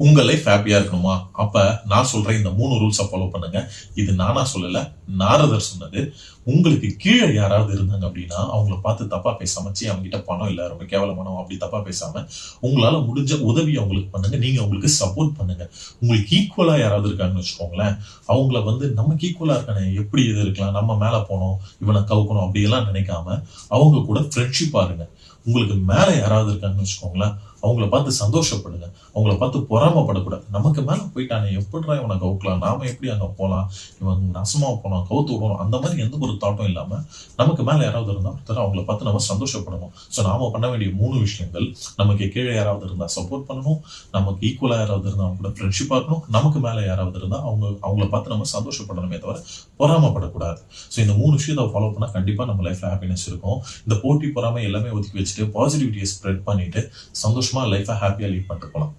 உங்க லைஃப் ஹாப்பியா இருக்கணுமா? அப்ப நான் சொல்றேன் இந்த 3 ரூல்ஸை ஃபாலோ பண்ணுங்க. இது நானா சொல்லல, நாரதர் சொன்னது. உங்களுக்கு கீழே யாராவது இருந்தாங்க அப்படின்னா அவங்கள பார்த்து தப்பா பேசாம, அவங்க கிட்ட பணம் இல்ல, ரொம்ப கேவலமானவன் அப்படி தப்பா பேசாம உங்களால முடிஞ்ச உதவி அவங்களுக்கு பண்ணுங்க. நீங்க அவங்களுக்கு சப்போர்ட் பண்ணுங்க. உங்களுக்கு ஈக்குவலா யாராவது இருக்காங்கன்னு வச்சுக்கோங்களேன், அவங்கள நமக்கு ஈக்குவலா இருக்கானே, எப்படி இது இருக்கலாம், நம்ம மேல போனோம், இவனை கவுக்கணும் அப்படியெல்லாம் நினைக்காம அவங்க கூட ஃப்ரெண்ட்ஷிப்பா இருங்க. உங்களுக்கு மேல யாராவது இருக்காங்கன்னு வச்சுக்கோங்களேன், அவங்கள பார்த்து சந்தோஷப்படுங்க. அவங்கள பார்த்து பொறாமப்படக்கூடாது. நமக்கு மேல போயிட்டானே, எப்படிடா இவனை கவுக்கலாம், நாம எப்படி அங்க போலாம், இவன் நசமா போனோம், கவுத்து விடணும், அந்த மாதிரி எந்த ஒரு தாட்டும் இல்லாம நமக்கு மேல யாராவது இருந்தா ஒருத்தர் அவங்கள பார்த்து நம்ம சந்தோஷப்படணும். ஸோ நாம பண்ண வேண்டிய 3 விஷயங்கள்: நமக்கு கீழே யாராவது இருந்தா சப்போர்ட் பண்ணணும், நமக்கு ஈக்குவலா யாராவது இருந்தா அவங்க கூட ஃப்ரெண்ட்ஷிப் ஆகணும், நமக்கு மேல யாராவது இருந்தா அவங்கள பார்த்து நம்ம சந்தோஷப்படணுமே தவிர பொறாமப்படக்கூடாது. ஸோ இந்த 3 விஷயத்தை ஃபாலோ பண்ணா கண்டிப்பா நம்ம லைஃப்ல ஹாப்பினஸ் இருக்கும். இந்த போட்டி பொறாமை எல்லாமே ஒதுக்கி வச்சுட்டு பாசிட்டிவிட்டியை ஸ்ப்ரெட் பண்ணிட்டு சந்தோஷமா லைஃபை ஹாப்பியா லீட் பண்ணிட்டு போலாம்.